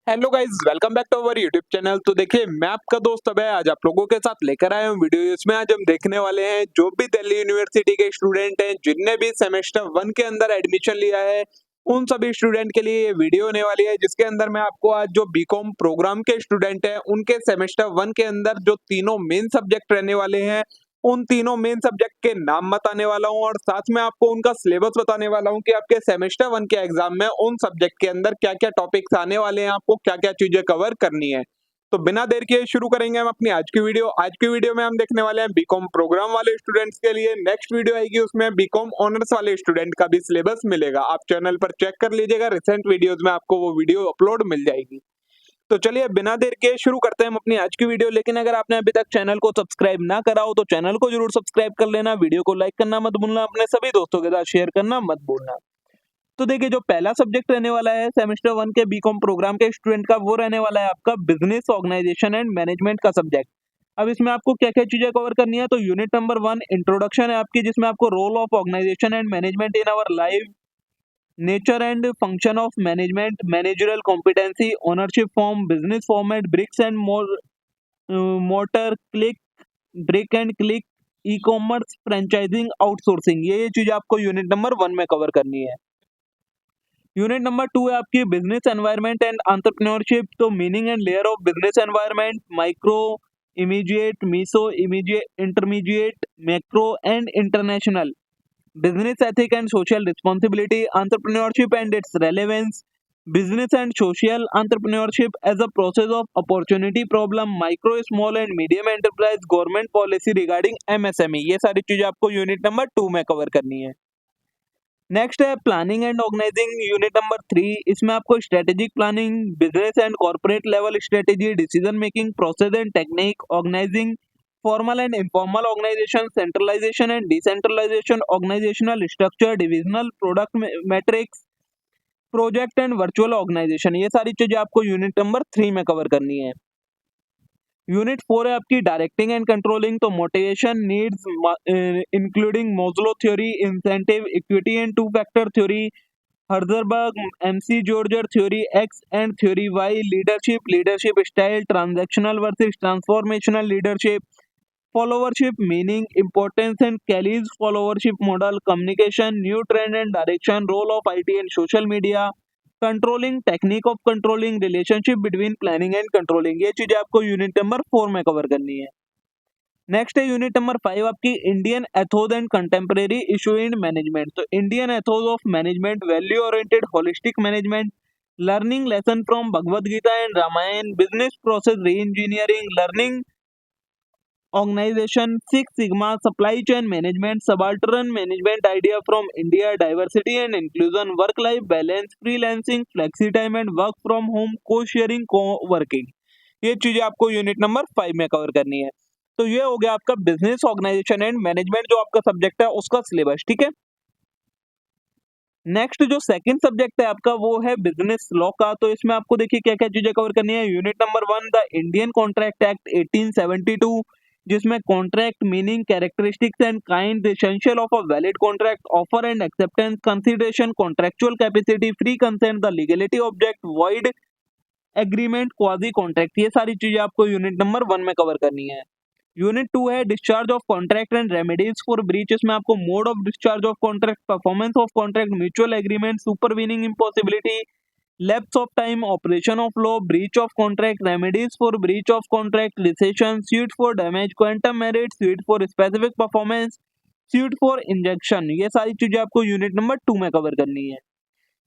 Hello guys, welcome back to our YouTube channel. तो देखिए, मैं आपका दोस्त अभय आज आप लोगों के साथ लेकर आया हूँ वीडियो। इसमें आज हम देखने वाले हैं जो भी दिल्ली यूनिवर्सिटी के स्टूडेंट हैं जिनने भी सेमेस्टर 1 के अंदर एडमिशन लिया है, उन सभी स्टूडेंट के लिए ये वीडियो होने वाली है, जिसके अंदर मैं आपको आज जो बीकॉम प्रोग्राम के स्टूडेंट हैं उनके सेमेस्टर 1 के अंदर जो तीनों मेन सब्जेक्ट रहने वाले हैं, उन तीनों मेन सब्जेक्ट के नाम बताने वाला हूँ और साथ में आपको उनका सिलेबस बताने वाला हूँ कि आपके सेमेस्टर 1 के एग्जाम में उन सब्जेक्ट के अंदर क्या-क्या टॉपिक्स आने वाले हैं, आपको क्या-क्या चीजें कवर करनी है। तो बिना देर किए शुरू करेंगे हम अपनी आज की वीडियो। आज की वीडियो में हम देखने वाले हैं बीकॉम प्रोग्राम वाले स्टूडेंट्स के लिए। नेक्स्ट वीडियो आएगी उसमें बीकॉम ऑनर्स वाले स्टूडेंट का भी सिलेबस मिलेगा। आप चैनल पर चेक कर लीजिएगा, रिसेंट वीडियोज में आपको वो वीडियो अपलोड मिल जाएगी। तो चलिए बिना देर के शुरू करते हैं हम अपनी आज की वीडियो। लेकिन अगर आपने अभी तक चैनल को सब्सक्राइब ना करा हो तो चैनल को जरूर सब्सक्राइब कर लेना, वीडियो को लाइक करना मत भूलना, अपने सभी दोस्तों के साथ शेयर करना मत भूलना। तो देखिए, जो पहला सब्जेक्ट रहने वाला है सेमेस्टर 1 के बीकॉम प्रोग्राम के स्टूडेंट का, वो रहने वाला है आपका बिजनेस ऑर्गेनाइजेशन एंड मैनेजमेंट का सब्जेक्ट। अब इसमें आपको क्या क्या चीजें कवर करनी है, तो यूनिट नंबर 1 इंट्रोडक्शन है आपकी, जिसमें आपको role of organisation and management in our life, nature and function of management, managerial competency, ownership form, business format, bricks and mortar, click, brick and click, e commerce, franchising, outsourcing, ये चीज आपको unit number 1 में cover करनी है। Unit number 2 है आपकी business environment and entrepreneurship. तो meaning and layer of business environment, micro, immediate, meso, immediate, intermediate, macro and international, business ethic and social responsibility, entrepreneurship and its relevance, business and social entrepreneurship as a process of opportunity problem, micro, small and medium enterprise, government policy regarding MSME, ये सारी चीजें आपको unit number 2 में cover करनी है। Next है planning and organising, unit number 3। इसमें आपको strategic planning, business and corporate level strategy, decision making process and technique, organising formal and informal organization, centralization and decentralization, organizational structure, divisional product metrics, project and virtual organisation, ये सारी चीजें आपको unit number 3 में cover करनी है। Unit 4 है आपकी directing and controlling. तो motivation, needs including Maslow theory, incentive, equity and two factor theory, Herzberg, McGregor theory, X and theory Y, leadership, leadership style, transactional versus transformational leadership, followership meaning, importance and Kelly's followership model, communication, new trend and direction, role of IT and social media, controlling, technique of controlling, relationship between planning and controlling, ये चीजें आपको unit number 4 में cover करनी है। Next है unit number 5 आपकी Indian ethos and contemporary issue in management. तो Indian ethos of management, value oriented holistic management, learning lesson from Bhagavad Gita and Ramayana, business process reengineering, learning organization, Six Sigma, supply chain management, subaltern management idea from India, diversity and inclusion, work life balance, freelancing, flexi time and work from home, co-sharing, co-working, ये चीजें आपको unit number 5 में cover करनी है। तो ये हो गया आपका बिजनेस ऑर्गेनाइजेशन एंड मैनेजमेंट जो आपका सब्जेक्ट है उसका सिलेबस, ठीक है। नेक्स्ट जो सेकंड सब्जेक्ट है आपका वो है बिजनेस लॉ का। तो इसमें आपको देखिए क्या क्या चीजें कवर करनी है। Unit number 1 the Indian contract act 1872, जिसमें contract meaning, characteristics and kind, essential of a valid contract, offer and acceptance, consideration, contractual capacity, free consent, the legality object, void agreement, quasi contract, ये सारी चीजें आपको unit number 1 में cover करनी है। Unit 2 है discharge of contract and remedies for breach. इसमें आपको mode of discharge of contract, performance of contract, mutual agreement, supervening impossibility, lapse of time, operation of law, breach of contract, remedies for breach of contract, recession, suit for damage, quantum merit, suit for specific performance, suit for injunction, ये सारी चीजें आपको unit number 2 में cover करनी है।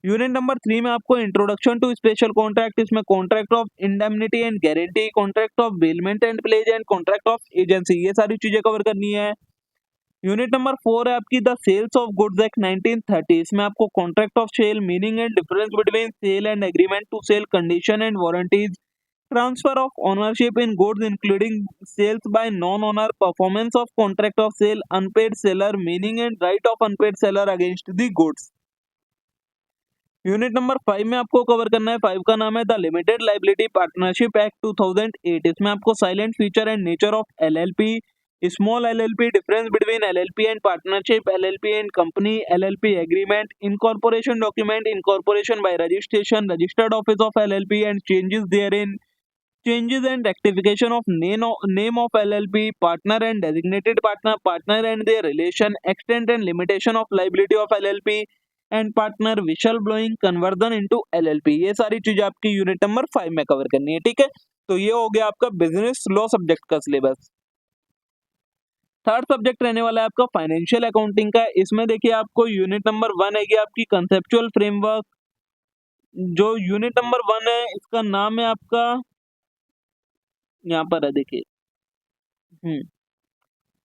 Unit number 3 में आपको introduction to special contract, इसमें contract of indemnity and guarantee, contract of bailment and plays and contract of agency, ये सारी चीजें कवर करनी है। यूनिट नंबर 4 है आपकी the sales of goods act 1930। इसमें आपको contract of sale, meaning and difference between sale and agreement to sale, condition and warranties, transfer of ownership in goods including sales by non owner, performance of contract of sale, unpaid seller, meaning and right of unpaid seller against the goods. Unit number 5 में आपको cover करना है, 5 का नाम है the limited liability partnership act 2008। इसमें आपको silent feature and nature of LLP, Small LLP, difference between LLP and partnership, LLP and company, LLP agreement, incorporation document, incorporation by registration, registered office of LLP and changes therein, changes and rectification of name of LLP, partner and designated partner, partner and their relation, extent and limitation of liability of LLP and partner, we shall blowing, conversion into LLP, ये सारी चीजें आपकी unit number 5 में cover करनी है। ठीक है, तो ये हो गया आपका बिजनेस लॉ सब्जेक्ट का सिलेबस। थर्ड सब्जेक्ट रहने वाला है आपका फाइनेंशियल अकाउंटिंग का। इसमें देखिए आपको यूनिट नंबर 1 है आपकी कंसेप्चुअल फ्रेमवर्क। जो यूनिट नंबर 1 है इसका नाम है आपका, यहाँ पर है देखिए,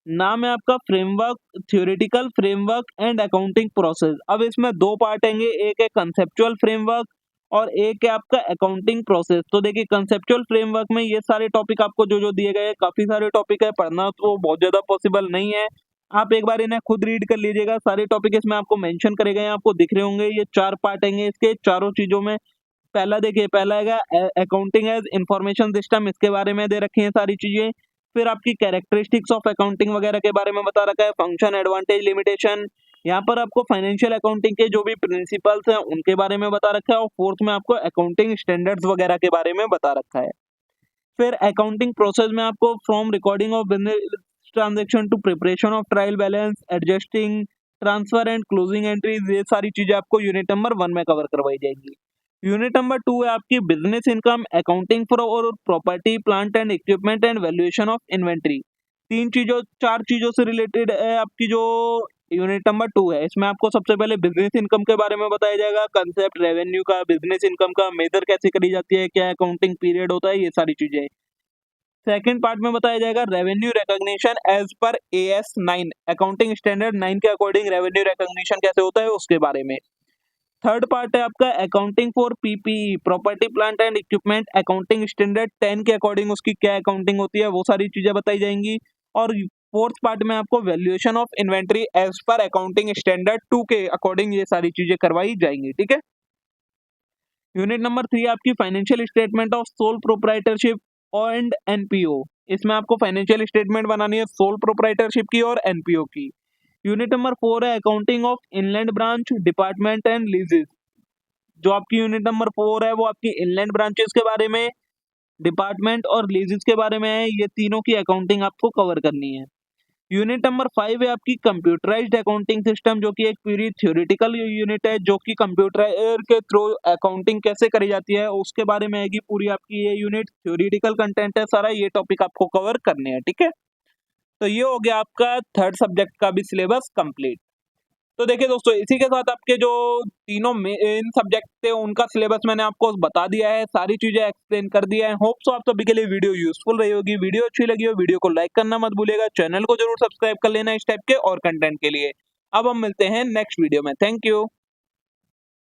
नाम है आपका framework, theoretical framework and accounting process. अब इसमें दो पार्ट आएंगे, एक है कंसेप्चुअल फ्रेमवर्क और एक है आपका अकाउंटिंग प्रोसेस। तो देखिए कंसेप्चुअल फ्रेमवर्क में ये सारे टॉपिक आपको जो जो दिए गए हैं, काफी सारे टॉपिक है, पढ़ना तो बहुत ज्यादा पॉसिबल नहीं है। आप एक बार इन्हें खुद रीड कर लीजिएगा, सारे टॉपिक इसमें आपको मेंशन करे गए हैं, आपको दिख रहे होंगे। ये 4 पार्ट आएंगे इसके चारों चीजों में। पहला देखिए, पहला है अकाउंटिंग एज इंफॉर्मेशन सिस्टम, इसके बारे में दे रखी है सारी चीजें। फिर आपकी कैरेक्टरिस्टिक्स ऑफ अकाउंटिंग वगैरह के बारे में बता रखा है, फंक्शन, एडवांटेज, लिमिटेशन। यहाँ पर आपको फाइनेंशियल अकाउंटिंग के जो भी प्रिंसिपल्स हैं उनके बारे में बता रखा है, और फोर्थ में आपको अकाउंटिंग स्टैंडर्ड्स वगैरह के बारे में बता रखा है। फिर अकाउंटिंग प्रोसेस में आपको from recording of business transaction to preparation of trial balance, adjusting, transfer and closing entries, ये सारी चीजें आपको यूनिट नंबर 1 में कवर करवाई जाएगी। यूनिट नंबर 2 है आपकी business income, accounting for property, plant and equipment and valuation of inventory. चार चीजों से रिलेटेड है आपकी जो यूनिट नंबर 2 है। इसमें आपको सबसे पहले बिजनेस इनकम के बारे में बताया जाएगा, कंसेप्ट रेवेन्यू का, बिजनेस इनकम का, मेजर कैसे करी जाती है, क्या अकाउंटिंग पीरियड होता है, ये सारी चीजें। सेकंड पार्ट में बताया जाएगा revenue recognition as per AS 9, accounting standard 9 के अकॉर्डिंग रेवेन्यू रिकॉग्निशन कैसे होता है उसके बारे में। थर्ड पार्ट है आपका accounting for PPE, property plant and equipment, accounting standard 10 के अकॉर्डिंग उसकी क्या अकाउंटिंग होती है, वो सारी चीजें बताई जाएंगी। और फोर्थ पार्ट में आपको valuation of inventory as per accounting standard 2 के अकॉर्डिंग ये सारी चीजें करवाई जाएंगी। ठीक है, यूनिट नंबर 3 आपकी financial statement of sole proprietorship and NPO। इसमें आपको फाइनेंशियल स्टेटमेंट बनानी है सोल प्रोप्राइटरशिप की और NPO की। यूनिट नंबर 4 है accounting of inland branch, department and लीजेस। जो आपकी यूनिट नंबर 4 है वो आपकी इनलैंड ब्रांचेस के बारे में, डिपार्टमेंट और लीजेस के बारे में है। ये तीनों की अकाउंटिंग आपको कवर करनी है। यूनिट नंबर 5 है आपकी कंप्यूटराइज्ड अकाउंटिंग सिस्टम, जो कि एक पूरी थ्योरेटिकल यूनिट है, जो कि कंप्यूटर के थ्रू अकाउंटिंग कैसे करी जाती है उसके बारे में आएगी पूरी आपकी ये यूनिट। थ्योरेटिकल कंटेंट है सारा, ये टॉपिक आपको कवर करने हैं। ठीक है, तो ये हो गया आपका थर्ड सब्जेक्ट का भी सिलेबस कंप्लीट। तो देखिए दोस्तों, इसी के साथ आपके जो तीनों मेन सब्जेक्ट थे उनका सिलेबस मैंने आपको बता दिया है, सारी चीजें एक्सप्लेन कर दिया है। होप सो आप सभी के लिए वीडियो यूजफुल रही होगी। वीडियो अच्छी लगी हो वीडियो को लाइक करना मत भूलिएगा, चैनल को जरूर सब्सक्राइब कर लेना इस टाइप के और कंटेंट के लिए। अब हम मिलते हैं नेक्स्ट वीडियो में। Thank you.